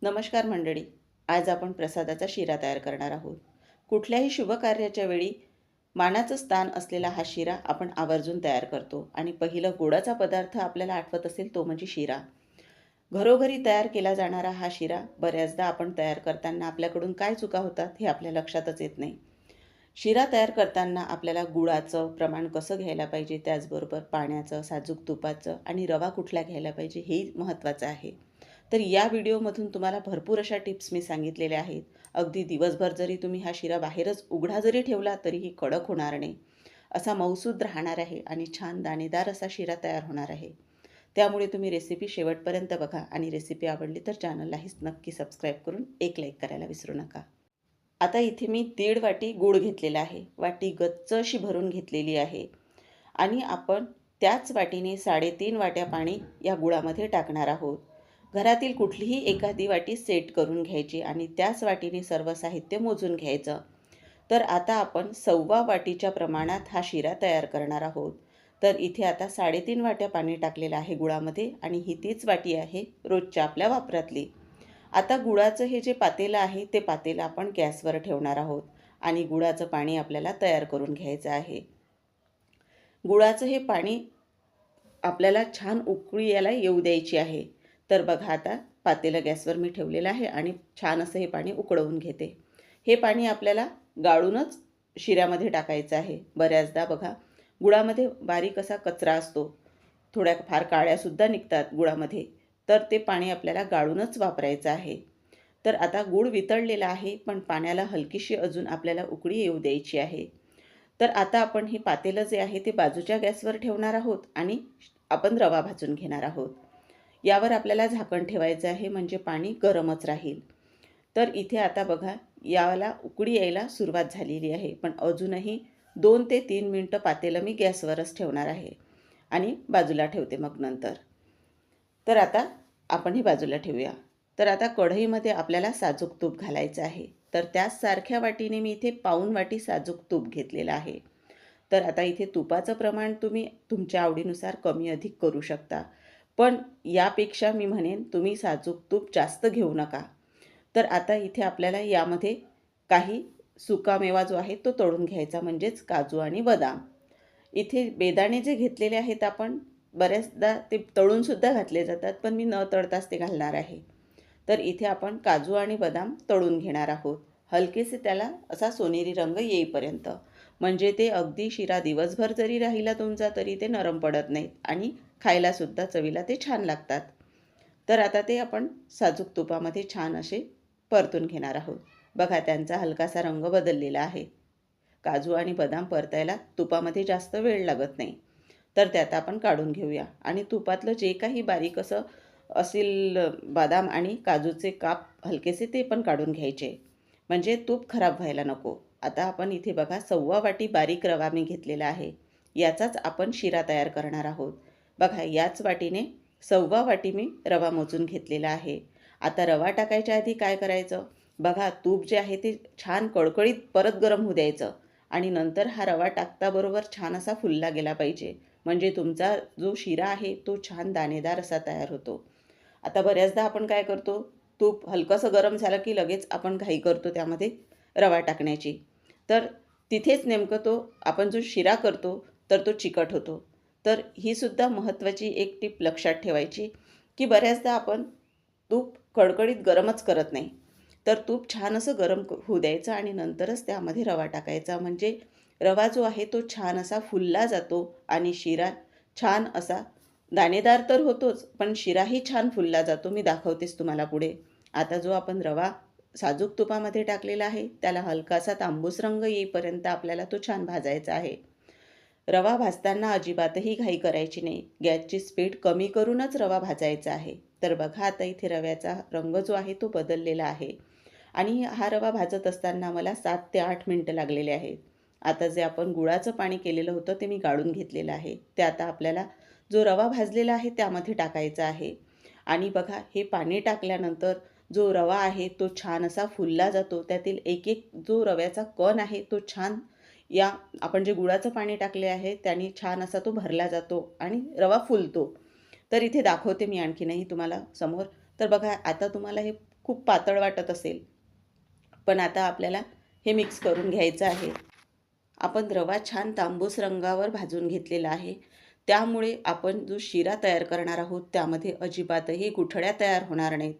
नमस्कार मंडळी. आज आपण प्रसादाचा शिरा तयार करणार आहोत. कुठल्याही शुभ कार्याच्या वेळी मानाचं स्थान असलेला हा शिरा आपण आवर्जून तयार करतो आणि पहिलं गोडाचा पदार्थ आपल्याला आठवत असेल तो म्हणजे शिरा. घरोघरी तयार केला जाणारा हा शिरा बऱ्याचदा आपण तयार करताना आपल्याकडून काय चुका होतात हे आपल्या लक्षातच येत नाही. शिरा तयार करताना आपल्याला गुळाचं प्रमाण कसं घ्यायला पाहिजे, त्याचबरोबर पाण्याचं, साजूक तुपाचं आणि रवा कुठला घ्यायला पाहिजे हेही महत्त्वाचं आहे. तर या व्हिडिओमधून तुम्हाला भरपूर अशा टिप्स मी सांगितलेल्या आहेत. अगदी दिवसभर जरी तुम्ही हा शिरा बाहेरच उघडा जरी ठेवला तरीही कडक होणार नाही, असा मऊसूद राहणार आहे आणि छान दाणेदार असा शिरा तयार होणार आहे. त्यामुळे तुम्ही रेसिपी शेवटपर्यंत बघा आणि रेसिपी आवडली तर चॅनललाही नक्की सबस्क्राईब करून एक लाईक करायला विसरू नका. आता इथे मी 1.5 वाटी गूळ घेतलेला आहे. वाटी गच्च अशी भरून घेतलेली आहे आणि आपण त्याच वाटीने 3.5 वाट्या पाणी या गुळामध्ये टाकणार आहोत. घरातील कुठलीही एखादी वाटी सेट करून घ्यायची आणि त्याच वाटीने सर्व साहित्य मोजून घ्यायचं. तर आता आपण 1.25 वाटीच्या प्रमाणात हा शिरा तयार करणार आहोत. तर इथे आता 3.5 वाट्या पाणी टाकलेलं आहे गुळामध्ये आणि ही तीच वाटी आहे रोजच्या आपल्या वापरातली. आता गुळाचं हे जे पातेलं आहे ते पातेलं आपण गॅसवर ठेवणार आहोत आणि गुळाचं पाणी आपल्याला तयार करून घ्यायचं आहे. गुळाचं हे पाणी आपल्याला छान उकळी याला येऊ द्यायची आहे. तर बघा आता पातेलं गॅसवर मी ठेवलेलं आहे आणि छान असं हे पाणी उकळवून घेते. हे पाणी आपल्याला गाळूनच शिऱ्यामध्ये टाकायचं आहे. बऱ्याचदा बघा गुळामध्ये बारीक असा कचरा असतो, थोड्या फार काळ्यासुद्धा निघतात गुळामध्ये, तर ते पाणी आपल्याला गाळूनच वापरायचं आहे. तर आता गूळ वितळलेला आहे पण पाण्याला हलकीशी अजून आपल्याला उकळी येऊ द्यायची आहे. तर आता आपण हे पातेलं जे आहे ते बाजूच्या गॅसवर ठेवणार आहोत आणि आपण रवा भाजून घेणार आहोत. यावर आपल्याला झाकण ठेवायचं आहे म्हणजे पाणी गरमच राहील. तर इथे आता बघा याला उकळी यायला सुरुवात झालेली आहे, पण अजूनही 2 ते 3 मिनटं पातेलं मी गॅसवरच ठेवणार आहे आणि बाजूला ठेवते मग नंतर. तर आता आपण ही बाजूला ठेवूया. तर आता कढईमध्ये आपल्याला साजूक तूप घालायचं आहे. तर त्याच सारख्या वाटीने मी इथे पाऊण वाटी साजूक तूप घेतलेलं आहे. तर आता इथे तुपाचं प्रमाण तुम्ही तुमच्या आवडीनुसार कमी अधिक करू शकता. पण यापेक्षा मी म्हणेन तुम्ही साजूक तूप जास्त घेऊ नका. तर आता इथे आपल्याला यामध्ये काही सुकामेवा जो आहे तो तळून घ्यायचा, म्हणजेच काजू आणि बदाम. इथे बेदाणे जे घेतलेले आहेत आपण, बऱ्याचदा ते तळूनसुद्धा घातले जातात, पण मी न तळताच ते घालणार आहे. तर इथे आपण काजू आणि बदाम तळून घेणार आहोत, हलकेसे त्याला असा सोनेरी रंग येईपर्यंत. म्हणजे ते अगदी शिरा दिवसभर जरी राहिला तुमचा तरी ते नरम पडत नाहीत आणि खायलासुद्धा चवीला ते छान लागतात. तर आता ते आपण साजूक तुपामध्ये छान असे परतून घेणार आहोत. बघा त्यांचा हलकासा रंग बदललेला आहे. काजू आणि बदाम परतायला तुपामध्ये जास्त वेळ लागत नाही. तर त्यात आपण काढून घेऊया आणि तुपातलं जे काही बारीक असं असेल बदाम आणि काजूचे काप हलकेसे ते पण काढून घ्यायचे, म्हणजे तूप खराब व्हायला नको. आता आपण इथे बघा 1.25 वाटी बारीक रवा मी घेतलेला आहे. याचाच आपण शिरा तयार करणार आहोत. बघा याच वाटीने 1.25 वाटी मी रवा मोजून घेतलेला आहे. आता रवा टाकायच्या आधी काय करायचं, बघा तूप जे आहे ते छान कळकळीत परत गरम होऊ द्यायचं आणि नंतर हा रवा टाकताबरोबर छान असा फुलला गेला पाहिजे, म्हणजे तुमचा जो शिरा आहे तो छान दाणेदार असा तयार होतो. आता बऱ्याचदा आपण काय करतो, तूप हलकंसं गरम झालं की लगेच आपण घाई करतो त्यामध्ये रवा टाकण्याची. तर तिथेच नेमकं तो आपण जो शिरा करतो तर तो चिकट होतो. तर ही सुद्धा महत्त्वाची एक टीप लक्षात ठेवायची, की बऱ्याचदा आपण तूप कडकडीत गरमच करत नाही. तर तूप छान असं गरम होऊ द्यायचं आणि नंतरच त्यामध्ये रवा टाकायचा, म्हणजे रवा जो आहे तो छान असा फुलला जातो आणि शिरा छान असा दाणेदार तर होतोच, पण शिराही छान फुलला जातो. मी दाखवतेच तुम्हाला पुढे. आता जो आपण रवा साजूक तुपामध्ये टाकलेला आहे त्याला हलकासा तांबूस रंग येईपर्यंत आपल्याला तो छान भाजायचा आहे. रवा भाजताना अजिबातही घाई करायची नाही. गॅसची स्पीड कमी करूनच रवा भाजायचा आहे. तर बघा आता इथे रव्याचा रंग जो आहे तो बदललेला आहे आणि हा रवा भाजत असताना मला 7 ते 8 मिनटं लागलेले आहेत. आता जे आपण गुळाचं पाणी केलेलं होतं ते मी गाळून घेतलेलं आहे. ते आता आपल्याला जो रवा भाजलेला आहे त्यामध्ये टाकायचा आहे आणि बघा हे पाणी टाकल्यानंतर जो रवा आहे तो छान असा फुलला जातो. त्यातील एक एक जो रव्याचा कण आहे तो छान या आपण जे गुळाचं पाणी टाकले आहे त्याने छान असा तो भरला जातो आणि रवा फुलतो. तर इथे दाखवते मी आणखीनही तुम्हाला समोर. तर बघा आता तुम्हाला हे खूप पातळ वाटत असेल. पण आता आपल्याला हे मिक्स करून घ्यायचं आहे. आपण रवा छान तांबूस रंगावर भाजून घेतलेला आहे. त्यामुळे आपण जो शिरा तयार करणार आहोत त्यामध्ये अजिबातही गुठळ्या तयार होणार नाहीत.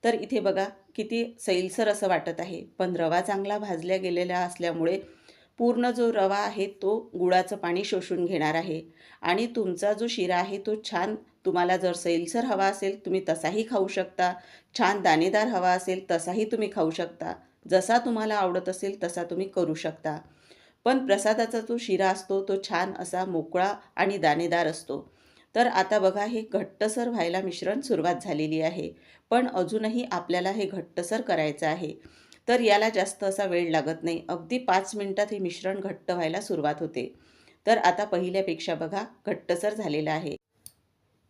तर इथे बघा किती सैलसर असं वाटत आहे. पण रवा चांगला भाजल्या गेलेला असल्यामुळे पूर्ण जो रवा आहे तो गुळाचं पाणी शोषून घेणार आहे आणि तुमचा जो शिरा आहे तो छान, तुम्हाला जर सैलसर हवा असेल तुम्ही तसाही खाऊ शकता, छान दाणेदार हवा असेल तसाही तुम्ही खाऊ शकता. जसा तुम्हाला आवडत असेल तसा तुम्ही करू शकता. पण प्रसादाचा जो शिरा असतो तो छान असा मोकळा आणि दाणेदार असतो. तर आता बघा हे घट्टसर व्हायला मिश्रण सुरुवात झालेली आहे. पण अजूनही आपल्याला हे घट्टसर करायचं आहे. तर याला जास्त असा वेळ लागत नाही. अगदी 5 मिनिटात हे मिश्रण घट्ट व्हायला सुरुवात होते. तर आता पहिल्यापेक्षा बघा घट्टसर झालेलं आहे.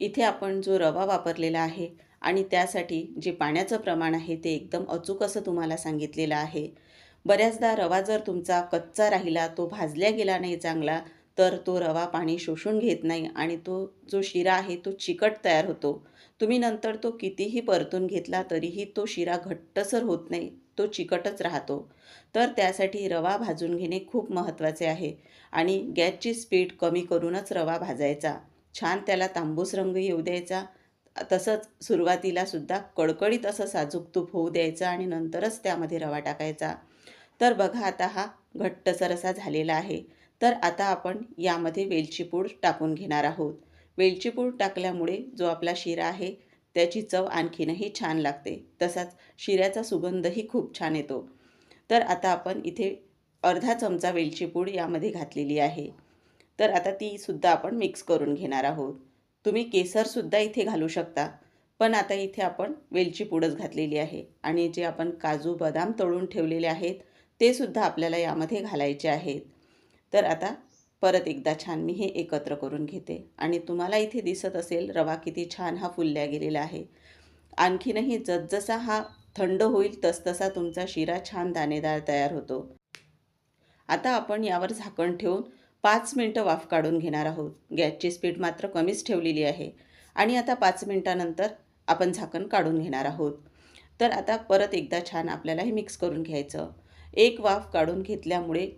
इथे आपण जो रवा वापरलेला आहे आणि त्यासाठी जे पाण्याचं प्रमाण आहे ते एकदम अचूक असं तुम्हाला सांगितलेलं आहे. बऱ्याचदा रवा जर तुमचा कच्चा राहिला, तो भाजल्या गेला नाही चांगला, तर तो रवा पाणी शोषून घेत नाही आणि तो जो शिरा आहे तो चिकट तयार होतो. तुम्ही नंतर तो कितीही परतून घेतला तरीही तो शिरा घट्टसर होत नाही, तो चिकटच राहतो. तर त्यासाठी रवा भाजून घेणे खूप महत्त्वाचे आहे आणि गॅसची स्पीड कमी करूनच रवा भाजायचा. छान त्याला तांबूस रंग येऊ द्यायचा. तसंच सुरुवातीला सुद्धा कडकडीत असं साजूक तूप होऊ द्यायचं आणि नंतरच त्यामध्ये रवा टाकायचा. तर बघा आता हा घट्टसर असा झालेला आहे. तर आता आपण यामध्ये वेलची पूड टाकून घेणार आहोत. वेलची पूड टाकल्यामुळे जो आपला शिरा आहे त्याची चव आणखीनही छान लागते. तसाच शिऱ्याचा सुगंधही खूप छान येतो. तर आता आपण इथे अर्धा चमचा वेलची पूड यामध्ये घातलेली आहे. तर आता ती सुद्धा आपण मिक्स करून घेणार आहोत. तुम्ही केसरसुद्धा इथे घालू शकता. पण आता इथे आपण वेलची पूडच घातलेली आहे आणि जे आपण काजू बदाम तळून ठेवलेले आहेत ते सुद्धा आपल्याला यामध्ये घालायचे आहेत. तर आता परत एकदा छान मी हे एकत्र करून घेते आणि तुम्हाला इथे दिसत असेल रवा किती छान हा फुलल्या गेलेला आहे. आणखीनही जसजसा हा थंड होईल तसतसा तुमचा शिरा छान दाणेदार तयार होतो. आता आपण यावर झाकण ठेवून 5 मिनिटं वाफ काढून घेणार आहोत. गॅसची स्पीड मात्र कमीच ठेवलेली आहे आणि आता 5 मिनिटानंतर आपण झाकण काढून घेणार आहोत. तर आता परत एकदा छान आपल्याला हे मिक्स करून घ्यायचं. एक वाफ काढून घेतल्यामुळे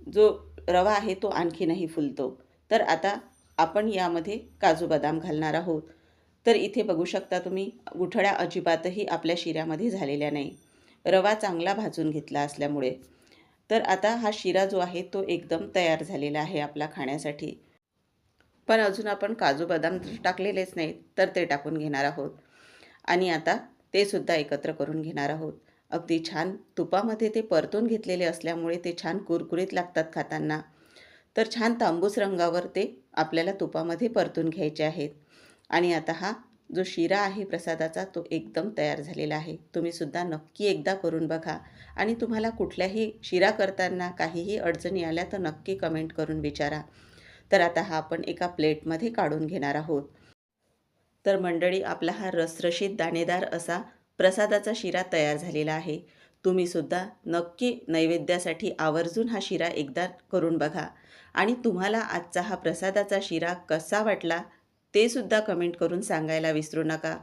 जो रवा आहे तो आणखीनही फुलतो. तर आता आपण यामध्ये काजू बदाम घालणार आहोत. तर इथे बघू शकता तुम्ही गुठळ्या अजिबातही आपल्या शिऱ्यामध्ये झालेल्या नाही. रवा चांगला भाजून घेतला असल्यामुळे. तर आता हा शिरा जो आहे तो एकदम तयार झालेला आहे आपला खाण्यासाठी. पण अजून आपण काजू बदाम टाकलेलेच नाहीत, तर ते टाकून घेणार आहोत आणि आता ते सुद्धा एकत्र करून घेणार आहोत. अगदी छान तुपामध्ये ते परतून घेतलेले असल्यामुळे ते छान कुरकुरीत लागतात खाताना. तर छान तांबूस रंगावर ते आपल्याला तुपामध्ये परतून घ्यायचे आहेत आणि आता हा जो शिरा आहे प्रसादाचा तो एकदम तयार झालेला आहे. तुम्ही सुद्धा नक्की एकदा करून बघा आणि तुम्हाला कुठल्याही शिरा करताना काहीही अडचणी आल्या तर नक्की कमेंट करून विचारा. तर आता हा आपण एका प्लेटमध्ये काढून घेणार आहोत. तर मंडळी आपला हा रसरशीत दाणेदार असा प्रसादाचा शिरा तयार झालेला आहे. तुम्ही सुद्धा नक्की नैवेद्यासाठी आवर्जून हा शिरा एकदा करून बघा आणि तुम्हाला आजचा हा प्रसादाचा शिरा कसा वाटला ते सुद्धा कमेंट करून सांगायला विसरू नका.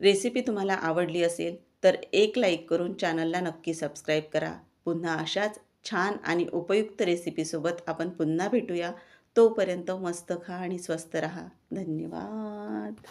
रेसिपी तुम्हाला आवडली असेल तर एक लाईक करून चॅनलला नक्की सबस्क्राईब करा. पुन्हा अशाच छान आणि उपयुक्त रेसिपीसोबत आपण पुन्हा भेटूया. तोपर्यंत मस्त खा आणि स्वस्त रहा. धन्यवाद.